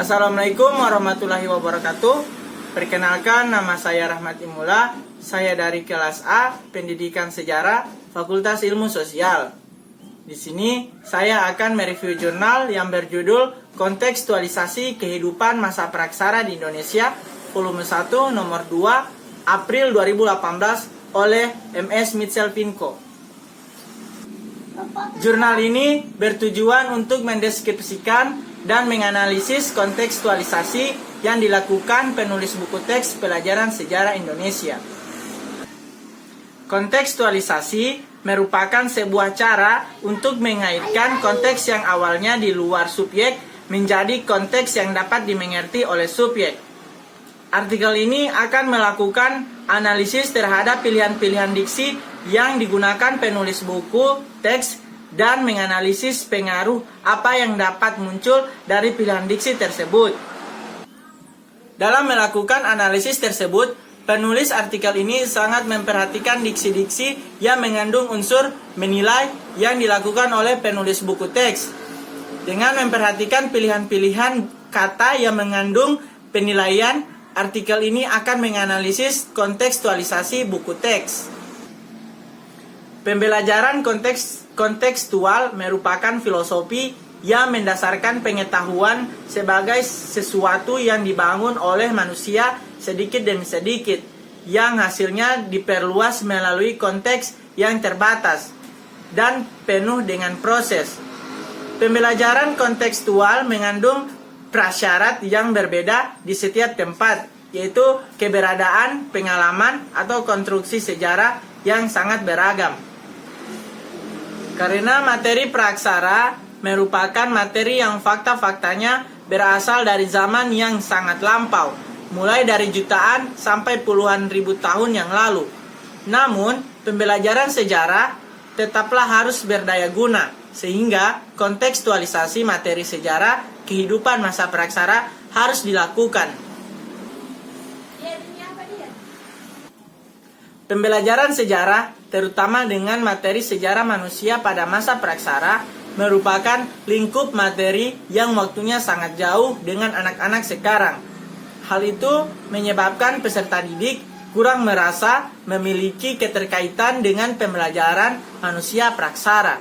Assalamualaikum warahmatullahi wabarakatuh. Perkenalkan, nama saya Rahmat Imula. Saya dari kelas A, Pendidikan Sejarah, Fakultas Ilmu Sosial. Di sini saya akan mereview jurnal yang berjudul Kontekstualisasi Kehidupan Masa Praksara di Indonesia, volume 1 nomor 2, April 2018 oleh MS Mitchell Vinco. Jurnal ini bertujuan untuk mendeskripsikan dan menganalisis kontekstualisasi yang dilakukan penulis buku teks pelajaran sejarah Indonesia. Kontekstualisasi merupakan sebuah cara untuk mengaitkan konteks yang awalnya di luar subjek menjadi konteks yang dapat dimengerti oleh subjek. Artikel ini akan melakukan analisis terhadap pilihan-pilihan diksi yang digunakan penulis buku teks dan menganalisis pengaruh apa yang dapat muncul dari pilihan diksi tersebut. Dalam melakukan analisis tersebut, penulis artikel ini sangat memperhatikan diksi-diksi yang mengandung unsur menilai yang dilakukan oleh penulis buku teks. Dengan memperhatikan pilihan-pilihan kata yang mengandung penilaian, artikel ini akan menganalisis kontekstualisasi buku teks. Pembelajaran kontekstual merupakan filosofi yang mendasarkan pengetahuan sebagai sesuatu yang dibangun oleh manusia sedikit demi sedikit, yang hasilnya diperluas melalui konteks yang terbatas dan penuh dengan proses. Pembelajaran kontekstual mengandung prasyarat yang berbeda di setiap tempat, yaitu keberadaan, pengalaman, atau konstruksi sejarah yang sangat beragam. Karena materi praksara merupakan materi yang fakta-faktanya berasal dari zaman yang sangat lampau, mulai dari jutaan sampai puluhan ribu tahun yang lalu. Namun, pembelajaran sejarah tetaplah harus berdaya guna, sehingga kontekstualisasi materi sejarah kehidupan masa praksara harus dilakukan. Pembelajaran sejarah, terutama dengan materi sejarah manusia pada masa praksara, merupakan lingkup materi yang waktunya sangat jauh dengan anak-anak sekarang. Hal itu menyebabkan peserta didik kurang merasa memiliki keterkaitan dengan pembelajaran manusia praksara.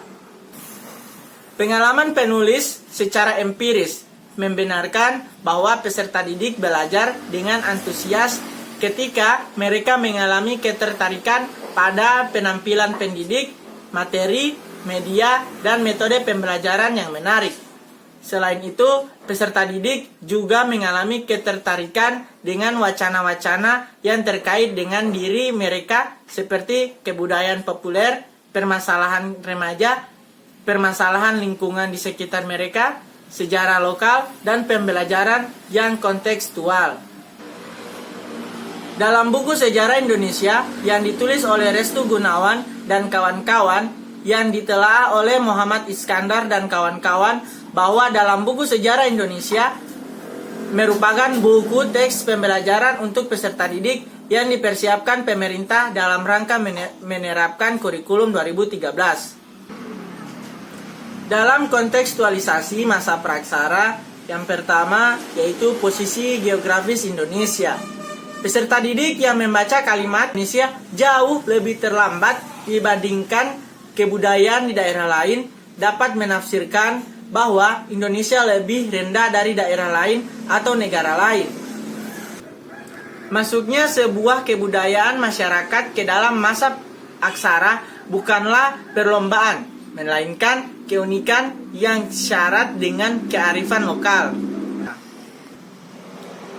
Pengalaman penulis secara empiris membenarkan bahwa peserta didik belajar dengan antusias ketika mereka mengalami ketertarikan pada penampilan pendidik, materi, media, dan metode pembelajaran yang menarik. Selain itu, peserta didik juga mengalami ketertarikan dengan wacana-wacana yang terkait dengan diri mereka seperti kebudayaan populer, permasalahan remaja, permasalahan lingkungan di sekitar mereka, sejarah lokal, dan pembelajaran yang kontekstual. Dalam buku Sejarah Indonesia yang ditulis oleh Restu Gunawan dan kawan-kawan, yang ditelaah oleh Muhammad Iskandar dan kawan-kawan, bahwa dalam buku Sejarah Indonesia merupakan buku teks pembelajaran untuk peserta didik yang dipersiapkan pemerintah dalam rangka menerapkan kurikulum 2013. Dalam kontekstualisasi masa praksara, yang pertama yaitu posisi geografis Indonesia. Peserta didik yang membaca kalimat Indonesia jauh lebih terlambat dibandingkan kebudayaan di daerah lain dapat menafsirkan bahwa Indonesia lebih rendah dari daerah lain atau negara lain. Masuknya sebuah kebudayaan masyarakat ke dalam masa aksara bukanlah perlombaan, melainkan keunikan yang syarat dengan kearifan lokal.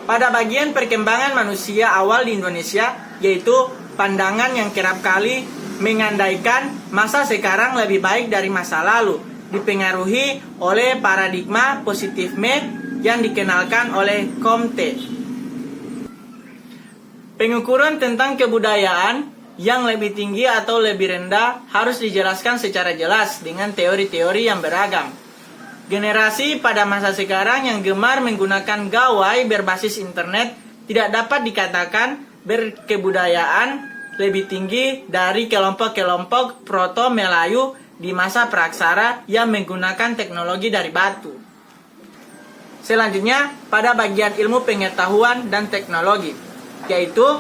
Pada bagian perkembangan manusia awal di Indonesia, yaitu pandangan yang kerap kali mengandaikan masa sekarang lebih baik dari masa lalu, dipengaruhi oleh paradigma positifme yang dikenalkan oleh Comte. Pengukuran tentang kebudayaan yang lebih tinggi atau lebih rendah harus dijelaskan secara jelas dengan teori-teori yang beragam. Generasi pada masa sekarang yang gemar menggunakan gawai berbasis internet tidak dapat dikatakan berkebudayaan lebih tinggi dari kelompok-kelompok Proto-Melayu di masa praksara yang menggunakan teknologi dari batu. Selanjutnya, pada bagian ilmu pengetahuan dan teknologi, yaitu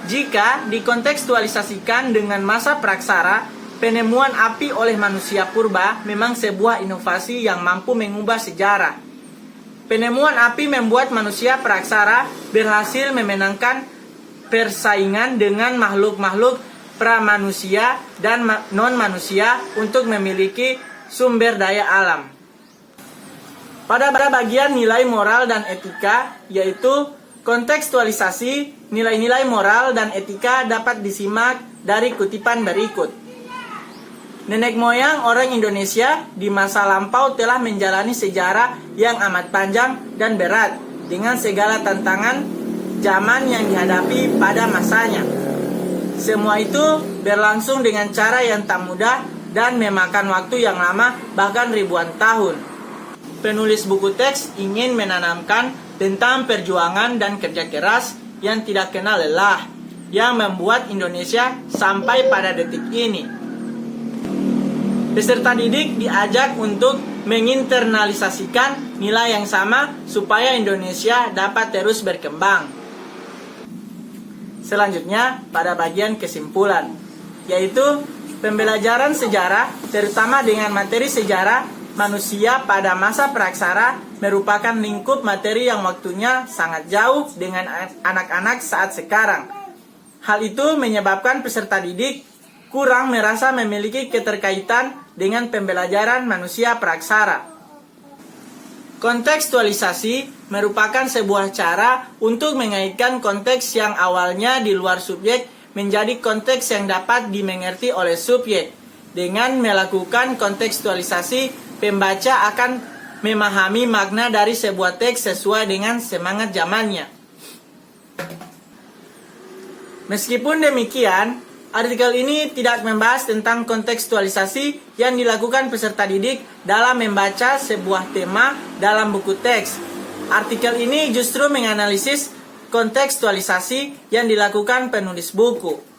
jika dikontekstualisasikan dengan masa praksara, penemuan api oleh manusia purba memang sebuah inovasi yang mampu mengubah sejarah. Penemuan api membuat manusia praksara berhasil memenangkan persaingan dengan makhluk-makhluk pramanusia dan non-manusia untuk memiliki sumber daya alam. Pada bagian nilai moral dan etika, yaitu kontekstualisasi, nilai-nilai moral dan etika dapat disimak dari kutipan berikut. Nenek moyang orang Indonesia di masa lampau telah menjalani sejarah yang amat panjang dan berat dengan segala tantangan zaman yang dihadapi pada masanya. Semua itu berlangsung dengan cara yang tak mudah dan memakan waktu yang lama, bahkan ribuan tahun. Penulis buku teks ingin menanamkan tentang perjuangan dan kerja keras yang tidak kenal lelah, yang membuat Indonesia sampai pada detik ini. Peserta didik diajak untuk menginternalisasikan nilai yang sama supaya Indonesia dapat terus berkembang. Selanjutnya, pada bagian kesimpulan, yaitu pembelajaran sejarah, terutama dengan materi sejarah manusia pada masa praksara, merupakan lingkup materi yang waktunya sangat jauh dengan anak-anak saat sekarang. Hal itu menyebabkan peserta didik kurang merasa memiliki keterkaitan dengan pembelajaran manusia praksara. Kontekstualisasi merupakan sebuah cara untuk mengaitkan konteks yang awalnya di luar subjek menjadi konteks yang dapat dimengerti oleh subjek. Dengan melakukan kontekstualisasi, pembaca akan memahami makna dari sebuah teks sesuai dengan semangat zamannya. Meskipun demikian, artikel ini tidak membahas tentang kontekstualisasi yang dilakukan peserta didik dalam membaca sebuah tema dalam buku teks. Artikel ini justru menganalisis kontekstualisasi yang dilakukan penulis buku.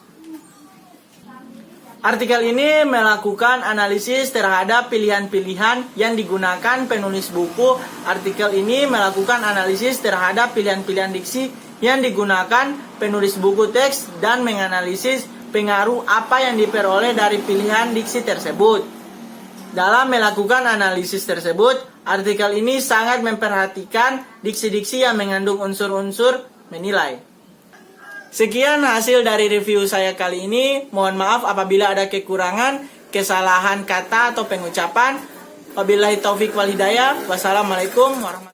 Artikel ini melakukan analisis terhadap pilihan-pilihan yang digunakan penulis buku. Artikel ini melakukan analisis terhadap pilihan-pilihan diksi yang digunakan penulis buku teks dan menganalisis pengaruh apa yang diperoleh dari pilihan diksi tersebut. Dalam melakukan analisis tersebut, artikel ini sangat memperhatikan diksi-diksi yang mengandung unsur-unsur menilai. Sekian hasil dari review saya kali ini. Mohon maaf apabila ada kekurangan, kesalahan kata atau pengucapan. Wabillahi taufik wal hidayah. Wassalamualaikum warahmatullahi wabarakatuh.